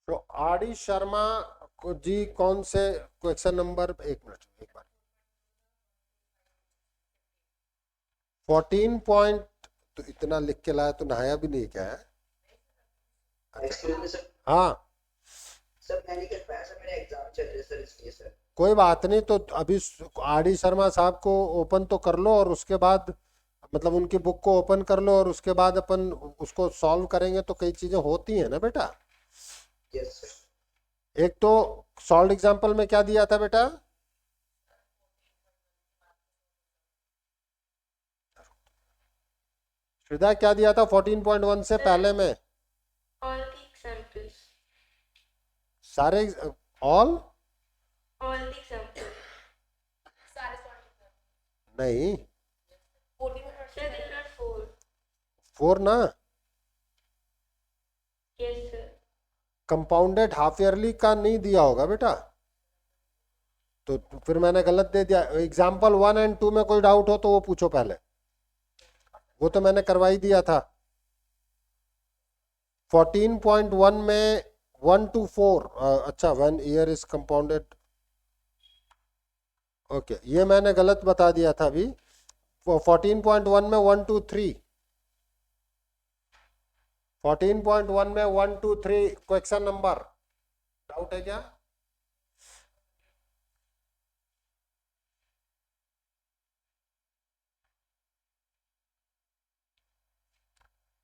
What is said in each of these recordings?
तो R D Sharma को जी कौन से क्वेश्चन नंबर, एक मिनट एक बार, 14 पॉइंट, तो इतना लिख के लाया तो नहाया भी नहीं क्या है? हाँ सर मैं नहीं कर पाया सर, मेरे एग्जाम चल रहे सर, इसलिए सर। कोई बात नहीं, तो अभी आर डी शर्मा साहब को ओपन तो कर लो और उसके बाद मतलब उनकी बुक को ओपन कर लो और उसके बाद अपन उसको सॉल्व करेंगे, तो कई चीजें होती हैं ना बेटा। Yes sir. एक तो सॉल्व एग्जांपल में क्या दिया था बेटा? श्रीदा क्या दिया था 14.1 से पहले में? All the examples. सारे ऑल All the examples. नहीं, Sir, there are 4. 4 ना, Yes, sir. Compounded half yearly का नहीं दिया होगा बेटा, तो फिर मैंने गलत दे दिया। एग्जाम्पल 1 एंड 2 में कोई डाउट हो तो वो पूछो पहले, वो तो मैंने करवा ही दिया था। 14.1 में 1 to 4, अच्छा, 1 ईयर इज कंपाउंडेड, ओके, ये मैंने गलत बता दिया था अभी। 14.1 में 1 to 3, 14.1 में 1 to 3 क्वेश्चन नंबर, डाउट है क्या?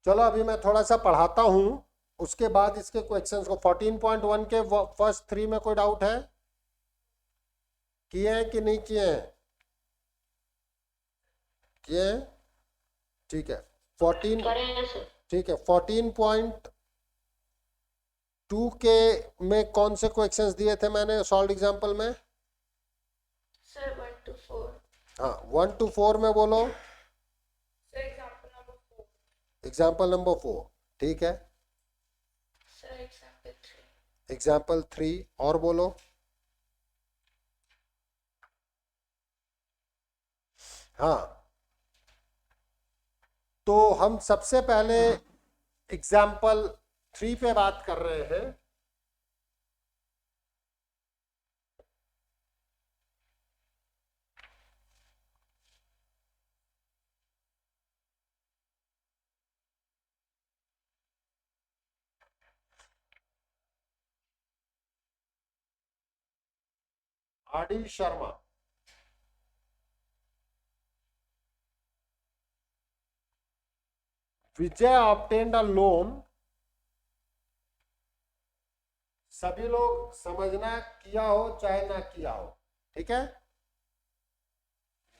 चलो अभी मैं थोड़ा सा पढ़ाता हूं, उसके बाद इसके क्वेश्चंस को। 14.1 के फर्स्ट 3 में कोई डाउट है? किए हैं कि नहीं किए हैं? किए हैं, ठीक है। 14, ठीक है। 14.2 के में कौन से क्वेश्चंस दिए थे मैंने सॉल्व एग्जांपल में? Sir, 1 to 4. हाँ, 1 to 4 में बोलो। Sir, example number 4. Example number 4, ठीक है। Sir, example 3. एग्जाम्पल 3 और बोलो। हाँ, तो हम सबसे पहले एग्जाम्पल 3 पे बात कर रहे हैं। R D Sharma, Vijay obtained a loan, सभी लोग समझना, किया हो चाहे ना किया हो, ठीक है।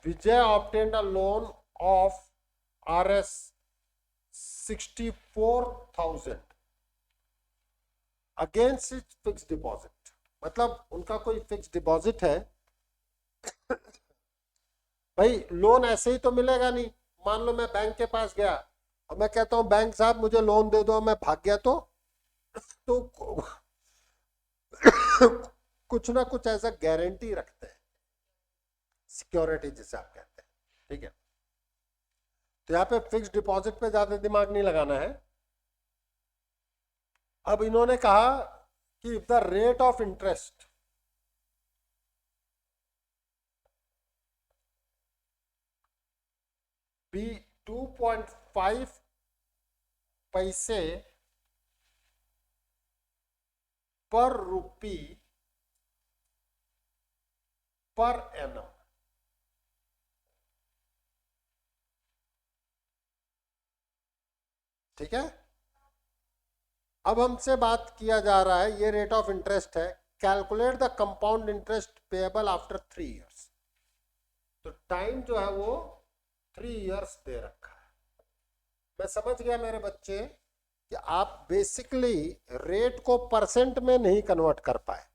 Vijay obtained a loan of RS 64,000 against fix deposit, मतलब उनका कोई फिक्स डिपॉजिट है। भाई लोन ऐसे ही तो मिलेगा नहीं। मान लो मैं बैंक के पास गया और मैं कहता हूं बैंक साहब मुझे लोन दे दो, मैं भाग गया तो कुछ ना कुछ ऐसा गारंटी रखते हैं, सिक्योरिटी जिसे आप कहते हैं, ठीक है। तो यहाँ पे फिक्स डिपॉजिट पे ज्यादा दिमाग नहीं लगाना है। अब इन्होंने कहा कि the rate of interest be 2.5 पैसे पर रुपी पर एनम, ठीक है। अब हमसे बात किया जा रहा है, ये रेट ऑफ इंटरेस्ट है, calculate the compound interest payable after 3 years. तो टाइम जो है वो 3 इयर्स दे रखा है। मैं समझ गया मेरे बच्चे कि आप बेसिकली रेट को परसेंट में नहीं कन्वर्ट कर पाए,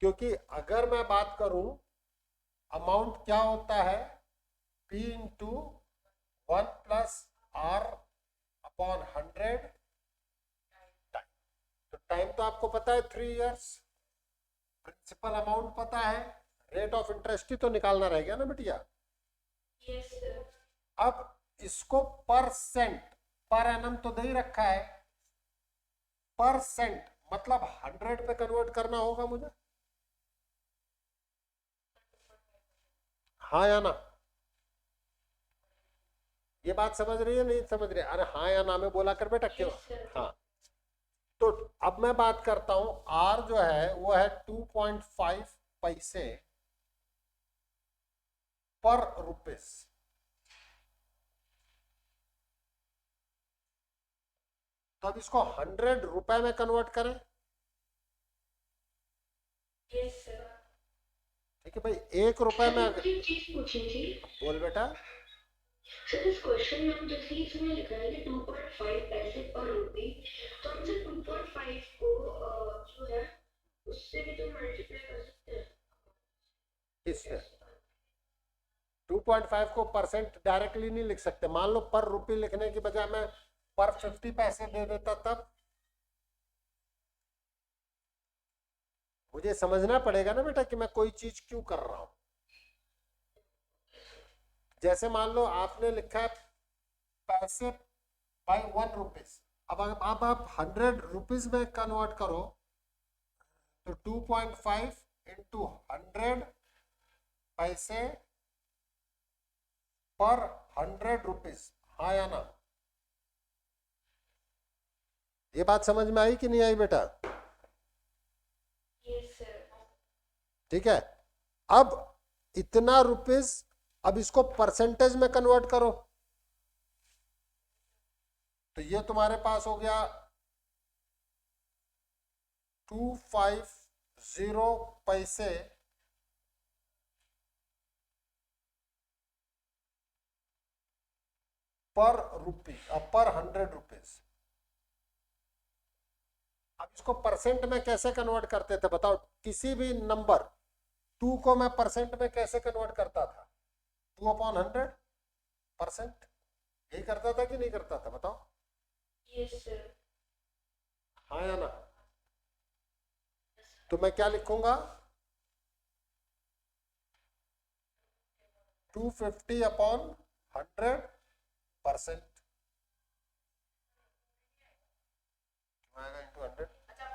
क्योंकि अगर मैं बात करूं अमाउंट क्या होता है, P into 1 plus R upon 100 time. तो टाइम तो आपको पता है 3 इयर्स, प्रिंसिपल अमाउंट पता है, रेट ऑफ इंटरेस्ट ही तो निकालना रह गया ना बेटिया। Yes, sir. अब इसको परसेंट पर एनम तो दे ही रखा है, परसेंट मतलब 100 पे कन्वर्ट करना होगा मुझे, हाँ या ना? ये बात समझ रही है नहीं समझ रही? अरे हाँ या ना में बोला कर बेटा, क्यों? Yes, sir. हाँ, तो अब मैं बात करता हूं, आर जो है वो है 2.5 पैसे पर रुपीस। तो अब इसको 100 रुपए में कन्वर्ट करें। Yes, sir. ठीक है भाई, 1 रुपए में अगर, एक चीज पूछनी थी बोल बेटा। सर। इस क्वेश्चन में जैसे इसमें लिखा है कि 2.5 पैसे पर रुपी, तो हम सर 2.5 को जो है उससे भी तो मल्टीप्लाई कर सकते हैं। इससे 2.5 को परसेंट डायरेक्टली नहीं लिख सकते। मान लो पर रुपये लिखने की बजाय मैं पर 50 पैसे दे देता, तब मुझे समझना पड़ेगा ना बेटा कि मैं कोई चीज क्यों कर रहा हूं। जैसे मान लो आपने लिखा है पैसे बाय 1 रुपीज, अब आप 100 रुपीज में कन्वर्ट करो तो 2.5 इंटू 100 पैसे पर 100 रुपीज, हाँ या ना? ये बात समझ में आई कि नहीं आई बेटा? Yes, sir. ठीक है, अब इतना रुपीस, अब इसको परसेंटेज में कन्वर्ट करो तो ये तुम्हारे पास हो गया 250 पैसे पर रुपी, पर 100 रुपीज। अब इसको परसेंट में कैसे कन्वर्ट करते थे बताओ? किसी भी नंबर 2 को मैं परसेंट में कैसे कन्वर्ट करता था? 2/100%, यही करता था कि नहीं करता था बताओ? Yes, sir. हाँ या ना? तो मैं क्या लिखूंगा? 250/100%।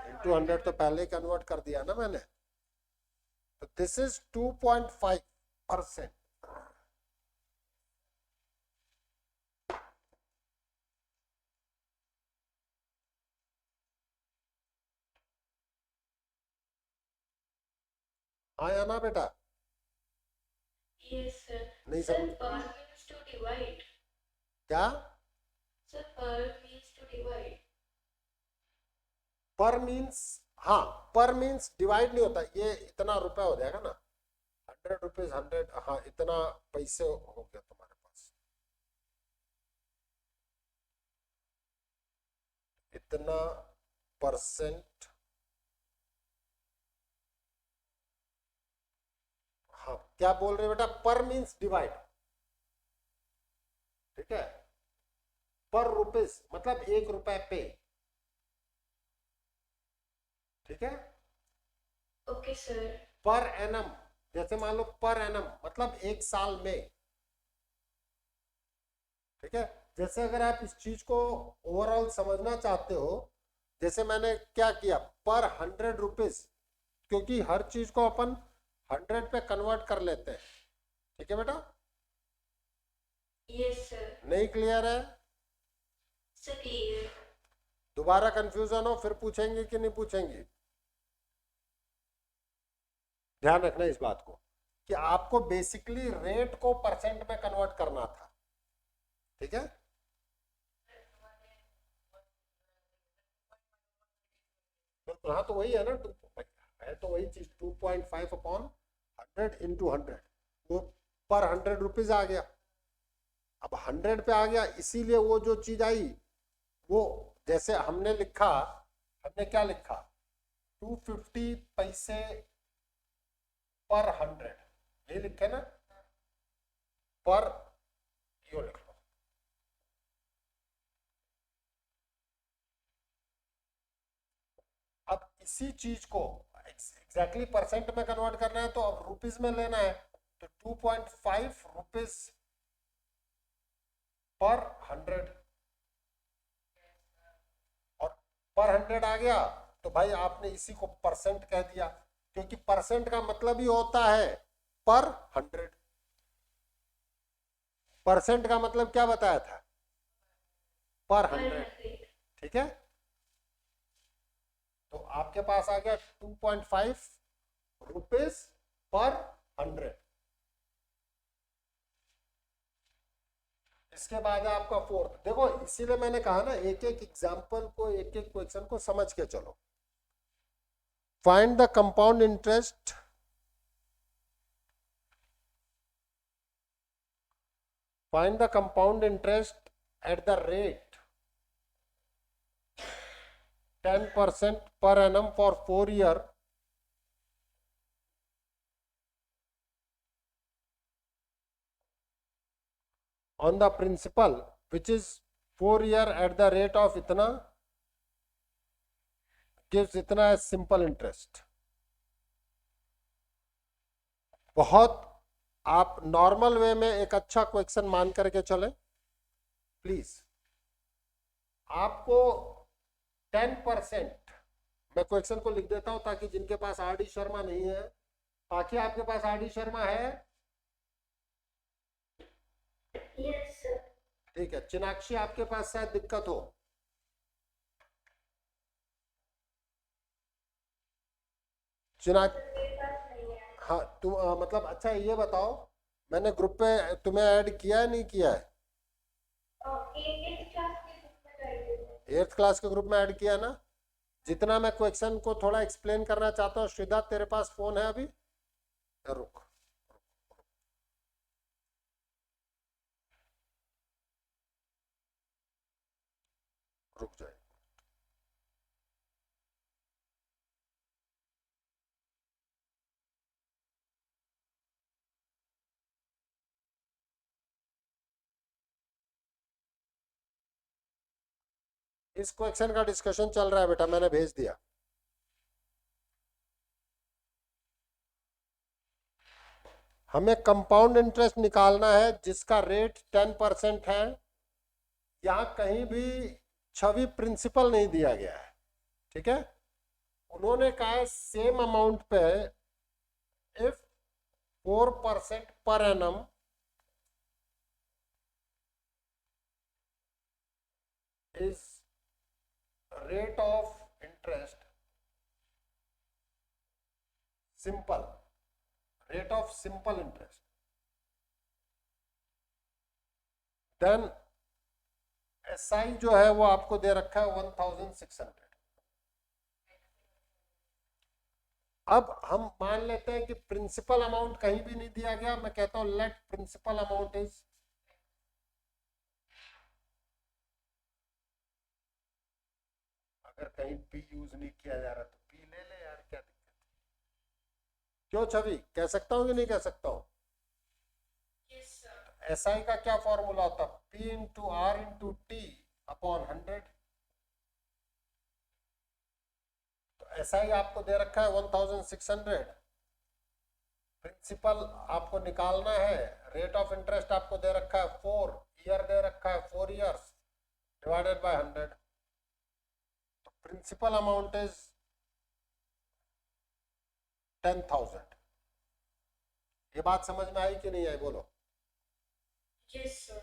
इंटू 100 तो पहले ही कन्वर्ट कर दिया ना मैंने। तो दिस इज 2.5%। हाँ या ना बेटा? Yes, sir. नहीं Sir, समझ per means to divide. क्या? Sir, per means to divide. पर मीन्स, हाँ पर मीन्स डिवाइड नहीं होता। ये इतना रुपए हो जाएगा ना, 100 रुपीज 100, हाँ इतना पैसे हो गया तुम्हारे पास, इतना परसेंट। हाँ क्या बोल रहे हो बेटा? पर मीन्स डिवाइड, ठीक है? पर रुपीज मतलब 1 रुपए पे, ठीक है? Okay, sir. पर एनम, जैसे मान लो पर एनम मतलब 1 साल में, ठीक है? जैसे अगर आप इस चीज को ओवरऑल समझना चाहते हो, जैसे मैंने क्या किया, पर 100 रुपीज, क्योंकि हर चीज को अपन 100 पे कन्वर्ट कर लेते हैं, ठीक है बेटा? Yes, sir. नहीं क्लियर है? Sir, clear. दोबारा कंफ्यूजन हो फिर पूछेंगे कि नहीं पूछेंगे? ध्यान रखना इस बात को कि आपको बेसिकली रेट को परसेंट में कन्वर्ट करना था, ठीक है? बिल्कुल, हाँ तो वही है ना, है तो वही चीज, 2.5/100 इंटू 100, वो पर 100 रुपीज आ गया। अब 100 पे आ गया, इसीलिए वो जो चीज आई वो, जैसे हमने लिखा, हमने क्या लिखा? 250 पैसे पर 100, ये लिखे ना, पर, यो लिख लो। अब इसी चीज को एग्जैक्टली परसेंट में कन्वर्ट करना है तो अब रुपीज में लेना है, तो 2.5 रुपीज पर 100, और पर 100 आ गया तो भाई आपने इसी को परसेंट कह दिया, क्योंकि परसेंट का मतलब ही होता है पर 100। परसेंट का मतलब क्या बताया था? पर 100। ठीक है, तो आपके पास आ गया 2.5 रुपीज पर 100। इसके बाद है आपका फोर्थ। देखो इसीलिए मैंने कहा ना, एक एक एग्जांपल को, एक एक क्वेश्चन को समझ के चलो। Find the compound interest find the compound interest at the rate 10% per annum for 4 year on the principal which is 4 year at the rate of इतना gives इतना as simple interest। बहुत आप नॉर्मल वे में एक अच्छा question मान करके चले प्लीज। आपको 10%, मैं क्वेश्चन को लिख देता हूं ताकि जिनके पास आर डी शर्मा नहीं है, बाकी आपके पास आर डी शर्मा है? Yes sir. ठीक है, चिनाक्षी आपके पास शायद दिक्कत हो। चिनाक मेरे पास नहीं है। हाँ तुम मतलब अच्छा ये बताओ, मैंने ग्रुप पे तुम्हें ऐड किया है नहीं किया है? एट क्लास के बुक में कर 8th क्लास के ग्रुप में ऐड किया ना? जितना मैं क्वेश्चन को थोड़ा एक्सप्लेन करना चाहता हूँ, श्रीदा तेरे पास फोन है अभी? रुक रुक जाए। इस क्वेश्चन का डिस्कशन चल रहा है बेटा, मैंने भेज दिया। हमें कंपाउंड इंटरेस्ट निकालना है जिसका रेट 10% है। यहां कहीं भी छवि प्रिंसिपल नहीं दिया गया है, ठीक है। उन्होंने कहा है सेम अमाउंट पे if 4% per annum is rate of interest simple, rate of simple interest, then SI जो है वो आपको दे रखा है 1600। अब हम मान लेते हैं कि प्रिंसिपल अमाउंट कहीं भी नहीं दिया गया, मैं कहता हूं लेट प्रिंसिपल अमाउंट इज, अगर कहीं पी यूज नहीं किया जा रहा तो पी ले ले यार, क्या दिक्कत? क्यों छवि, कह सकता हूं कि नहीं कह सकता हूं? Yes, sir. एसआई का क्या फॉर्मूला होता? P into R into T upon 100। तो एसआई आपको दे रखा है 1600, प्रिंसिपल आपको निकालना है, रेट ऑफ इंटरेस्ट आपको दे रखा है 4 ईयर, दे रखा है 4 इयर्स डिवाइडेड बाय 100। तो प्रिंसिपल अमाउंट इज 10,000। ये बात समझ में आई कि नहीं आई बोलो? Yes, sir.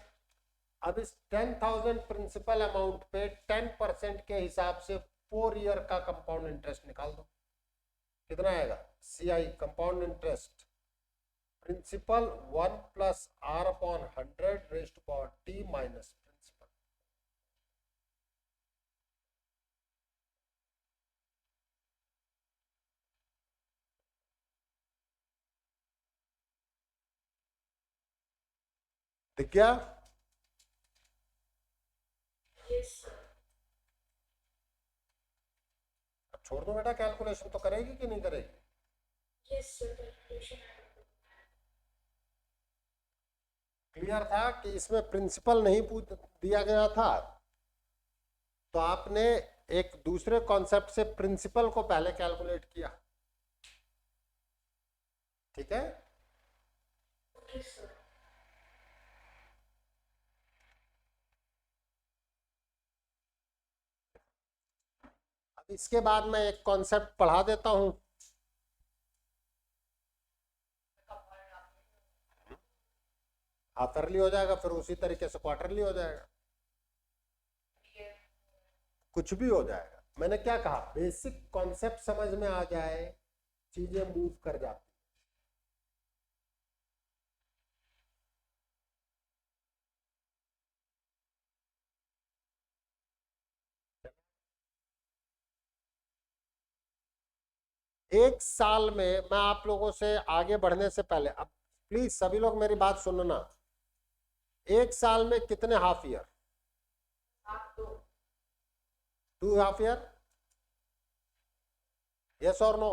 अब इस 10,000 प्रिंसिपल अमाउंट पे 10% के हिसाब से 4 ईयर का कंपाउंड इंटरेस्ट निकाल दो। कितना आएगा? CI compound interest principal 1 plus R upon 100 raised to power T minus principal. दिख गया? Yes, sir. अब छोड़ दो बेटा, कैलकुलेशन तो करेगी कि नहीं करेगी? Yes, sir. Calculation. क्लियर था कि इसमें प्रिंसिपल नहीं दिया गया था, तो आपने एक दूसरे कॉन्सेप्ट से प्रिंसिपल को पहले कैलकुलेट किया, ठीक है। Okay, sir. इसके बाद मैं एक कॉन्सेप्ट पढ़ा देता हूं। हाफ ईयरली हो जाएगा, फिर उसी तरीके से क्वार्टरली हो जाएगा, कुछ भी हो जाएगा। मैंने क्या कहा, बेसिक कॉन्सेप्ट समझ में आ जाए, चीजें मूव कर जाती। एक साल में मैं आप लोगों से आगे बढ़ने से पहले, अब प्लीज सभी लोग मेरी बात सुनना, एक साल में कितने half year? 2 half year, yes और नो?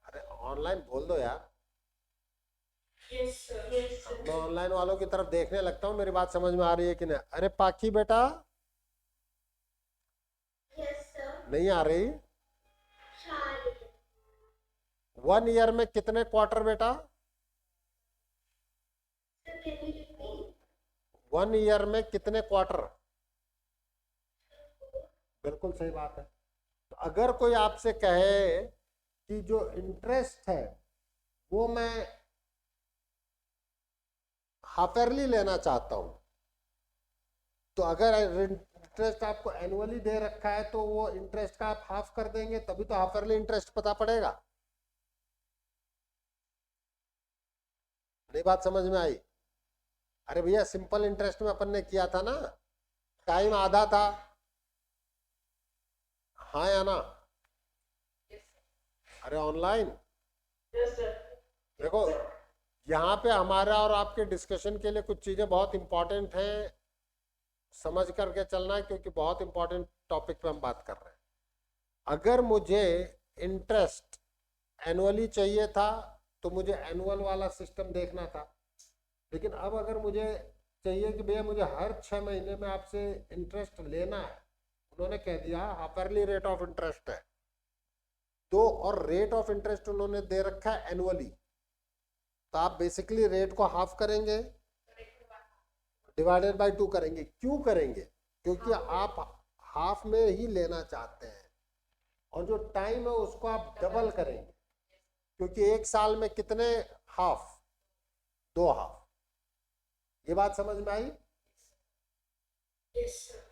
अरे ऑनलाइन बोल दो यार। Yes, sir. Yes, sir. मैं ऑनलाइन वालों की तरफ देखने लगता हूँ, मेरी बात समझ में आ रही है कि नहीं? अरे पाखी बेटा, Yes, sir. नहीं आ रही? Sorry. 1 ईयर में कितने क्वार्टर बेटा? Sir, can you repeat? 1 year में कितने क्वार्टर? बिल्कुल सही बात है। तो अगर कोई आपसे कहे कि जो इंटरेस्ट है वो मैं हाफ ईयरली लेना चाहता हूं, तो अगर इंटरेस्ट आपको एनुअली दे रखा है तो वो इंटरेस्ट का आप हाफ कर देंगे, तभी तो हाफ ईयरली इंटरेस्ट पता पड़ेगा। नहीं बात समझ में आई? अरे भैया सिंपल इंटरेस्ट में अपन ने किया था ना, टाइम आधा था, हाँ या ना? अरे ऑनलाइन देखो, यहाँ पे हमारा और आपके डिस्कशन के लिए कुछ चीजें बहुत इंपॉर्टेंट हैं, समझ करके चलना है, क्योंकि बहुत इंपॉर्टेंट टॉपिक पे हम बात कर रहे हैं। अगर मुझे इंटरेस्ट एनुअली चाहिए था तो मुझे एनुअल वाला सिस्टम देखना था, लेकिन अब अगर मुझे चाहिए कि भैया मुझे हर 6 महीने में आपसे इंटरेस्ट लेना है, उन्होंने कह दिया half yearly rate of interest है तो, और रेट ऑफ इंटरेस्ट उन्होंने दे रखा है एनुअली, तो आप बेसिकली रेट को हाफ करेंगे, डिवाइडेड बाय 2 करेंगे। क्यों करेंगे? क्योंकि आप हाफ में ही लेना चाहते हैं, और जो टाइम है उसको आप डबल करेंगे, क्योंकि एक साल में कितने हाफ? 2 हाफ। ये बात समझ में आई? Yes, sir.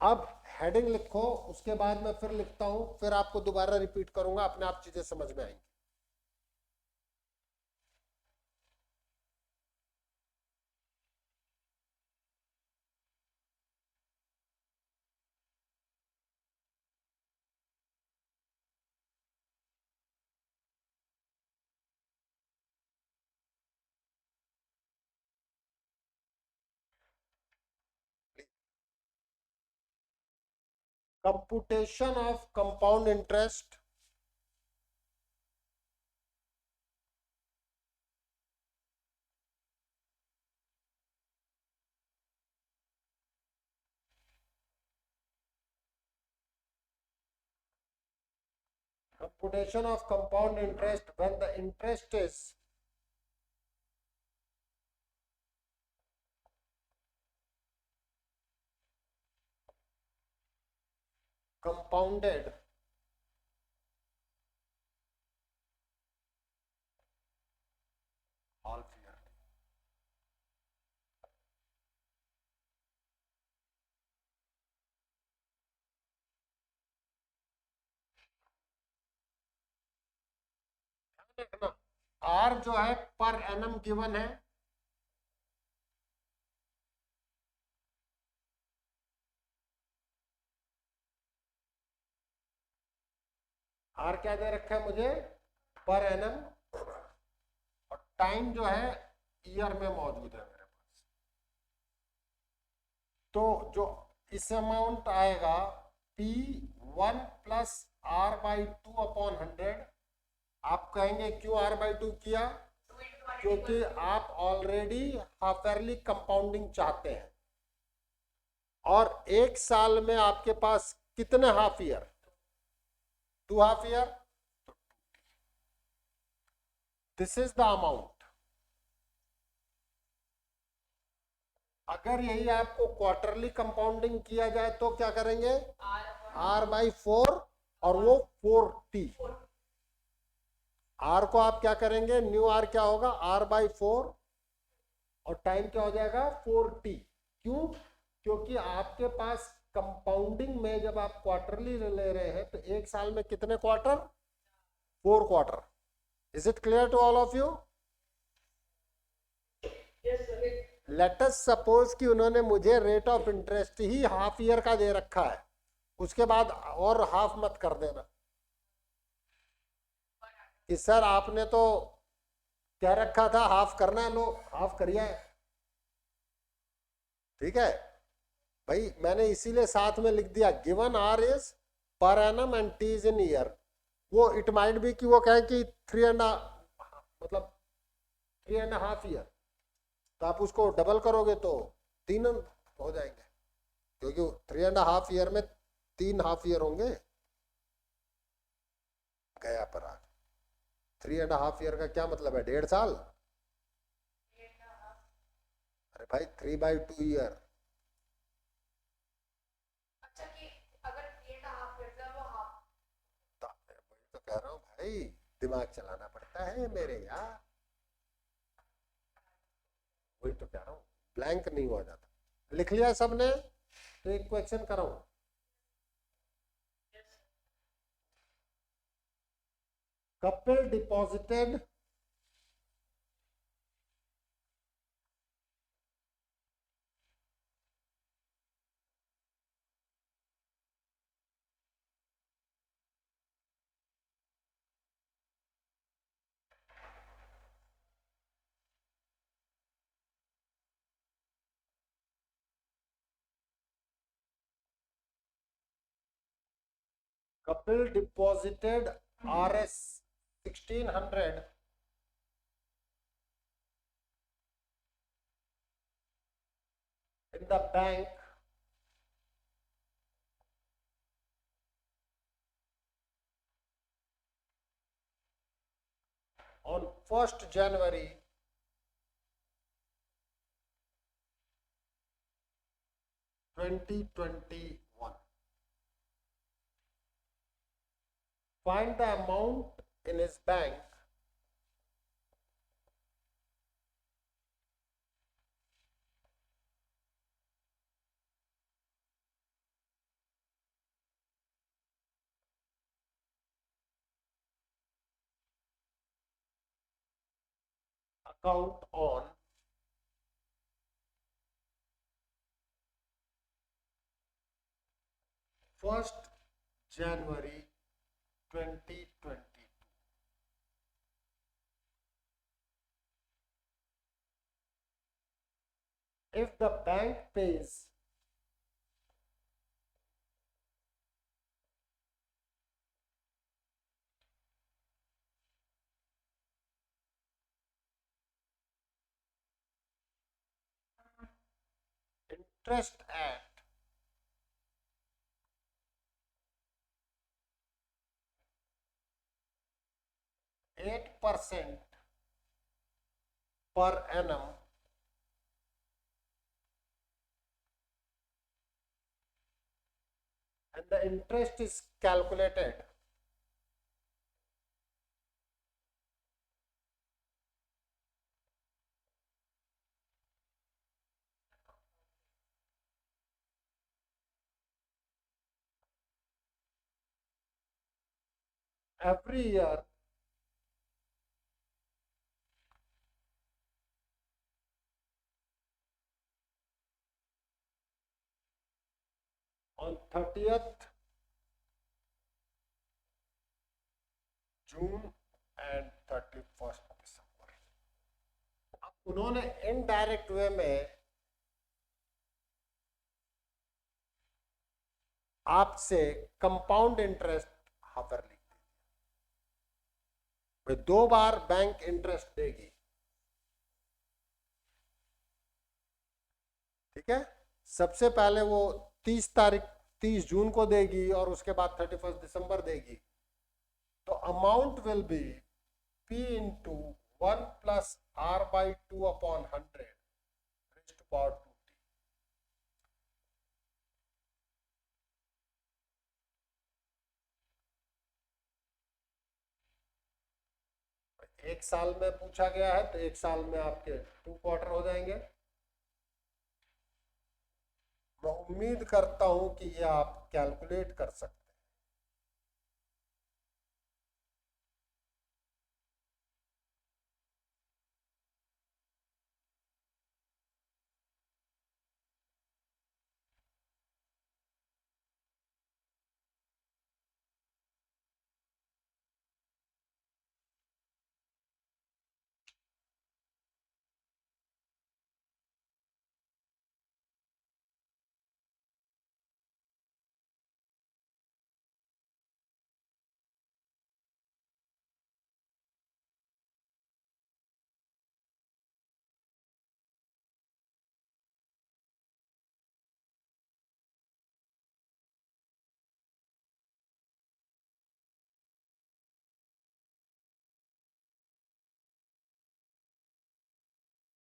अब हेडिंग लिखो, उसके बाद मैं फिर लिखता हूं, फिर आपको दोबारा रिपीट करूंगा, अपने आप चीजें समझ में आएंगी। Computation of compound interest when the interest is compounded half yearly. देखना, आर जो है पर एनम गिवन है, आर क्या दे रखा है मुझे? पर एनम, और टाइम जो है ईयर में मौजूद है मेरे पास। तो जो इस अमाउंट आएगा P1 प्लस R/2/100, आप कहेंगे क्यों R/2 किया? क्योंकि आप ऑलरेडी हाफ ईयरली कंपाउंडिंग चाहते हैं, और एक साल में आपके पास कितने half year? 2 half year. This is the amount. अगर यही आपको क्वार्टरली कंपाउंडिंग किया जाए तो क्या करेंगे, R/4 और वो 4t। R को आप क्या करेंगे, न्यू R क्या होगा, R/4 और टाइम क्या हो जाएगा 4t। क्यों, क्योंकि आपके पास कंपाउंडिंग में जब आप क्वार्टरली ले रहे हैं तो एक साल में कितने quarter, 4 quarter. Is it clear to all of you? Let us suppose कि उन्होंने मुझे रेट ऑफ इंटरेस्ट ही हाफ ईयर का दे रखा है, उसके बाद और हाफ मत कर देना कि सर आपने तो कह रखा था हाफ करना है, लो हाफ करिए। ठीक है भाई, मैंने इसीलिए साथ में लिख दिया given R is per annum and T is in year. वो इट माइट बी कि वो कहें कि 3.5 ईयर, तो आप उसको डबल करोगे तो 3 हो जाएंगे, क्योंकि 3.5 ईयर में 3 हाफ ईयर होंगे। गया पर आ 3.5 ईयर का क्या मतलब है, 1.5 साल। अरे भाई 3/2 ईयर। अच्छा कि अगर 3.5 ईयर है वो हाफ। तो कह रहा हूँ भाई दिमाग चलाना पड़ता है मेरे यार, वही तो कह रहा हूँ, ब्लैंक नहीं हो जाता। लिख लिया सबने? तो एक question कराऊं, couple deposited Rs 1600 in the bank on 1st January 2021. Find the amount in his bank account on 1st January 2022. If the bank pays interest at 8% per annum and the interest is calculated every year on 30th June and 31st December. अब उन्होंने indirect way में आपसे compound interest हाफर लिख दिया, भाई 2 बार bank interest देगी। ठीक है, सबसे पहले वो 30 जून को देगी और उसके बाद 31 दिसंबर देगी। तो amount will be P into 1 plus R/2 upon 100 raised to power 2t। एक साल में पूछा गया है तो एक साल में आपके 2 क्वार्टर हो जाएंगे। मैं उम्मीद करता हूं कि ये आप कैलकुलेट कर सकते हैं।